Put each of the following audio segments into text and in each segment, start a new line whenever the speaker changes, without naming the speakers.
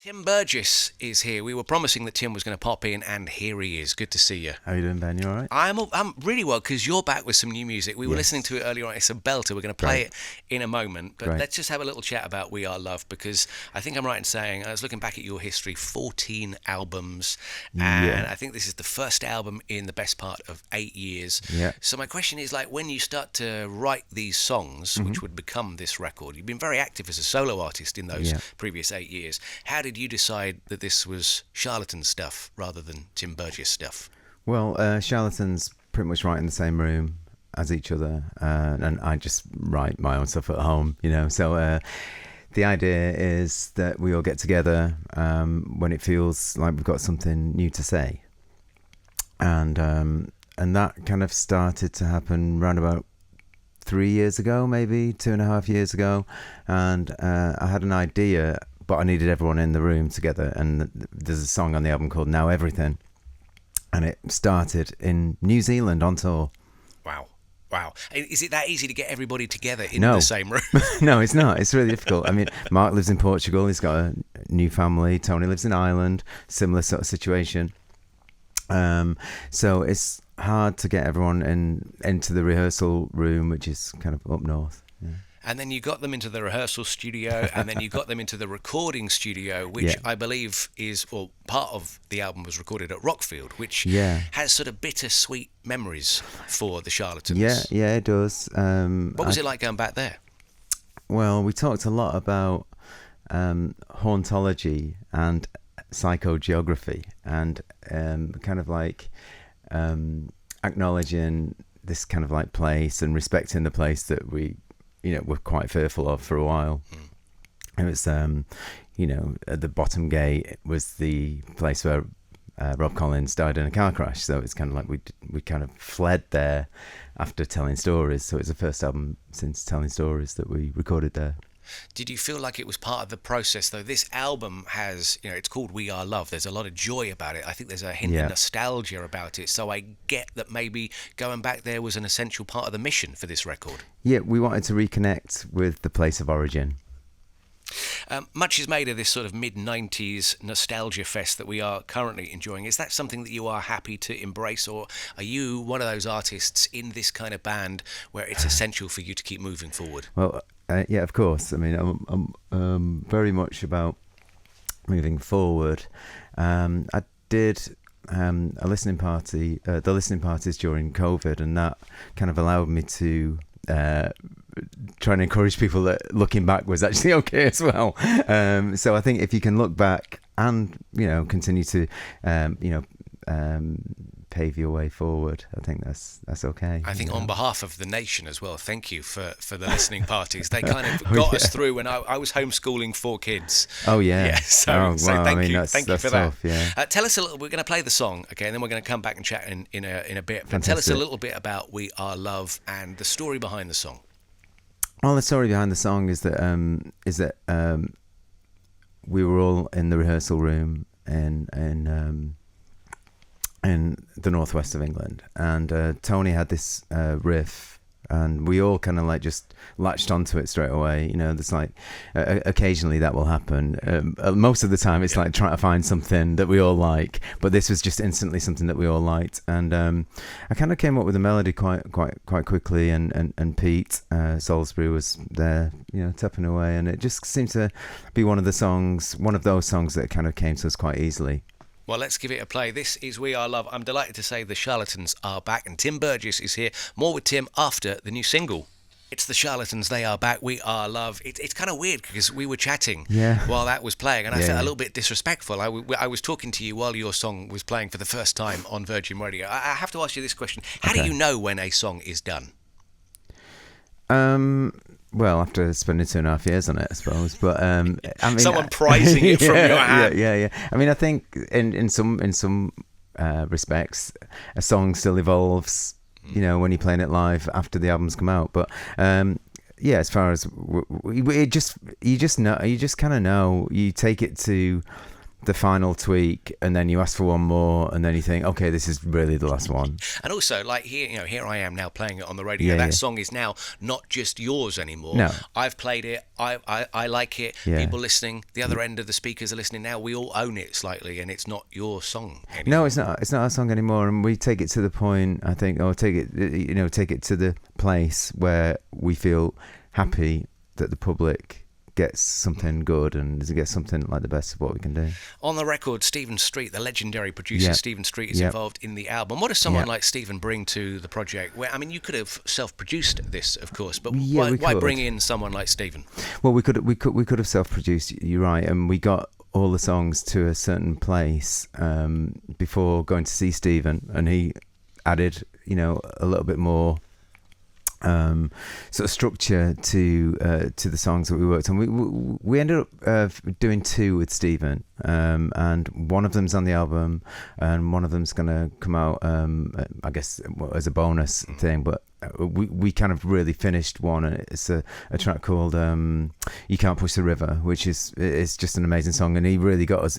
Tim Burgess is here. We were promising that Tim was going to pop in, and here he is. Good to see you.
How you doing, Ben? You all right?
I'm really well because you're back with some new music. We were
Yes.
listening to it earlier on. It's a belter. We're going to play
Great.
it in a moment, but
Great.
let's just have a little chat about We Are Love because I think I'm right in saying I was looking back at your history, 14 albums, and
Yeah.
I think this is the first album in the best part of 8 years.
Yeah.
So my question is, like, when you start to write these songs, which would become this record, you've been very active as a solo artist in those
Yeah.
previous 8 years. How did you decide that this was Charlatan stuff rather than Tim Burgess stuff?
Well, Charlatans pretty much write in the same room as each other, and I just write my own stuff at home, you know. So the idea is that we all get together when it feels like we've got something new to say, and that kind of started to happen around about 3 years ago, maybe 2.5 years ago, and I had an idea. But I needed everyone in the room together, and there's a song on the album called Now Everything, and it started in New Zealand on tour.
Wow. Wow. Is it that easy to get everybody together in
No.
the same room?
No, it's not. It's really difficult. I mean, Mark lives in Portugal. He's got a new family. Tony lives in Ireland. Similar sort of situation. So it's hard to get everyone into the rehearsal room, which is kind of up north. Yeah.
And then you got them into the rehearsal studio, and then you got them into the recording studio, which
Yeah.
I believe is, or part of the album was recorded at Rockfield, which
Yeah.
has sort of bittersweet memories for the Charlatans.
Yeah, it does.
What was it like going back there?
Well, we talked a lot about hauntology and psychogeography, and kind of like acknowledging this kind of like place and respecting the place that we, were quite fearful of for a while. It was, at the bottom gate was the place where Rob Collins died in a car crash. So it's kind of like we kind of fled there after telling stories. So it's the first album since Telling Stories that we recorded there.
Did you feel like it was part of the process, though? This album has, it's called We Are Love. There's a lot of joy about it. I think there's a hint of nostalgia about it. So I get that maybe going back there was an essential part of the mission for this record.
Yeah, we wanted to reconnect with the place of origin.
Much is made of this sort of mid-90s nostalgia fest that we are currently enjoying. Is that something that you are happy to embrace, or are you one of those artists in this kind of band where it's essential for you to keep moving forward?
Well, yeah, of course. I mean, I'm very much about moving forward. I did a listening party, the listening parties during COVID, and that kind of allowed me to try and encourage people that looking back was actually okay as well. So I think if you can look back and continue to pave your way forward, I think that's okay.
I think on behalf of the nation as well, thank you for the listening parties. They kind of got us through when I was homeschooling 4 kids.
Oh yeah.
Yeah. So thank you for
tough,
that.
Yeah.
Tell us a little. We're going to play the song, okay, and then we're going to come back and chat in a bit. But tell us a little bit about We Are Love and the story behind the song.
Well, the story behind the song is that we were all in the rehearsal room in the northwest of England, and Tony had this riff, and we all kind of like just latched onto it straight away. There's like occasionally that will happen. Most of the time, it's like trying to find something that we all like, but this was just instantly something that we all liked, and I kind of came up with a melody quite quickly, and Pete Salisbury was there, tapping away, and it just seemed to be one of those songs that kind of came to us quite easily.
Well, let's give it a play. This is We Are Love. I'm delighted to say the Charlatans are back, and Tim Burgess is here. More with Tim after the new single. It's the Charlatans, they are back, We Are Love. It's kind of weird because we were chatting while that was playing, and I felt a little bit disrespectful. I was talking to you while your song was playing for the first time on Virgin Radio. I have to ask you this question. How do you know when a song is done?
Well, after spending 2.5 years on it, I suppose. But I mean,
someone prizing it from your hand.
Yeah. I mean, I think in some respects, a song still evolves. When you're playing it live after the album's come out. But as far as you just kind of know, you take it to the final tweak, and then you ask for one more, and then you think, okay, this is really the last one.
And also, like here I am now playing it on the radio. That song is now not just yours anymore. No. I've played it. I like it. Yeah. People listening, the other end of the speakers are listening now. We all own it slightly, and it's not your song anymore.
No, it's not. It's not our song anymore, and we take it to the point. I think, or take it to the place where we feel happy that the public gets something good and gets something like the best of what we can do.
On the record, Stephen Street, the legendary producer Stephen Street, is involved in the album. What does someone like Stephen bring to the project? Where, I mean, you could have self-produced this, of course, but why bring in someone like Stephen?
Well, we could have self-produced. You're right, and we got all the songs to a certain place before going to see Stephen, and he added, a little bit more sort of structure to the songs that we worked on. We ended up doing 2 with Stephen, and one of them's on the album, and one of them's going to come out, I guess, as a bonus thing. But we kind of really finished one, and it's a track called "You Can't Push the River," which is just an amazing song, and he really got us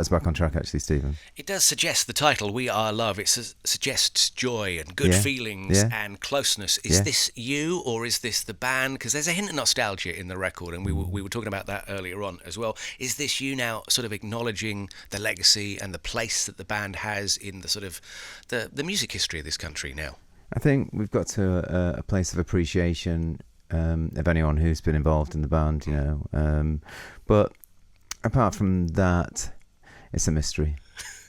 back on track, actually, Stephen.
It does suggest the title "We Are Love." It suggests joy and good feelings and closeness. Is this you, or is this the band? Because there's a hint of nostalgia in the record, and we were talking about that earlier on as well. Is this you now, sort of acknowledging the legacy and the place that the band has in the sort of the music history of this country now?
I think we've got to a place of appreciation of anyone who's been involved in the band, but apart from that, it's a mystery.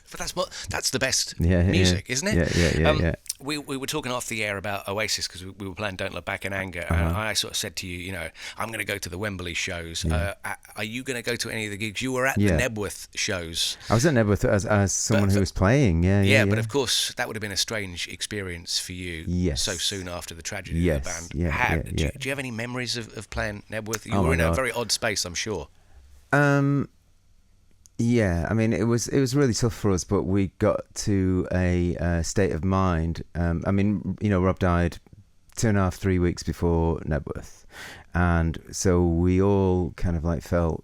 But that's the best music, isn't it?
Yeah.
We were talking off the air about Oasis because we were playing Don't Look Back in Anger, and I sort of said to you, I'm going to go to the Wembley shows. Are you going to go to any of the gigs? You were at the Knebworth shows.
I was at Knebworth as someone who was playing,
but of course that would have been a strange experience for you so soon after the tragedy of the band. Do you have any memories of playing Knebworth? You were in a very odd space, I'm sure.
Yeah, I mean, it was really tough for us, but we got to a state of mind. Rob died 2.5-3 weeks before Knebworth, and so we all kind of like felt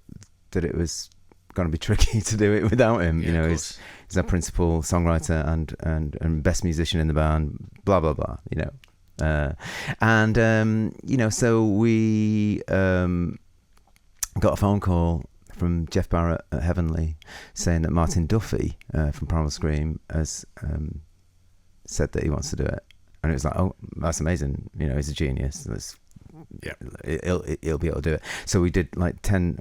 that it was going to be tricky to do it without him. He's our principal songwriter and best musician in the band. Blah blah blah. So we got a phone call from Jeff Barrett at Heavenly saying that Martin Duffy from Primal Scream has said that he wants to do it, and it was like, oh, that's amazing, he's a genius, he'll be able to do it. So we did like 10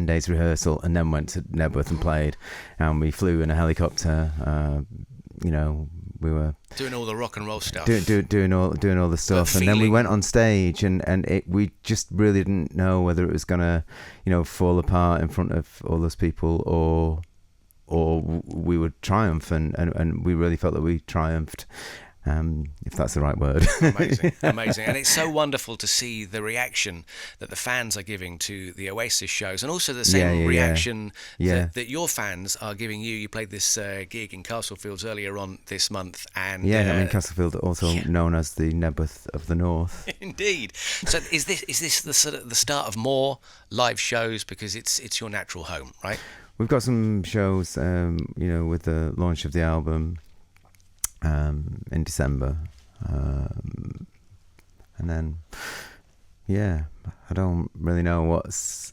days rehearsal, and then went to Knebworth and played, and we flew in a helicopter. We were
doing all the rock and roll stuff,
doing all the stuff, and then we went on stage, and we just really didn't know whether it was gonna, fall apart in front of all those people, or we would triumph, and we really felt that we triumphed. If that's the right word.
Amazing. And it's so wonderful to see the reaction that the fans are giving to the Oasis shows, and also the same reaction that your fans are giving you. You played this gig in Castlefields earlier on this month, and
Castlefield, also known as the Knebworth of the North.
Indeed. So is this the sort of the start of more live shows, because it's your natural home, right?
We've got some shows, with the launch of the album. In December, and then I don't really know what's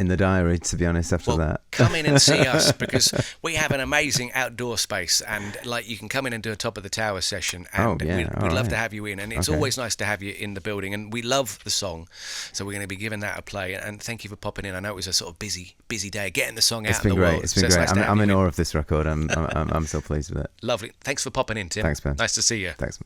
in the diary, to be honest, after that.
Come in and see us, because we have an amazing outdoor space, and you can come in and do a top of the tower session, and we'd love to have you in, and it's always nice to have you in the building, and we love the song, so we're going to be giving that a play. And thank you for popping in. I know it was a sort of busy day getting the song out in the world.
It's been great. I'm in awe of this record. I'm so pleased with it.
Lovely. Thanks for popping in, Tim.
Thanks, Ben.
Nice to see you.
Thanks.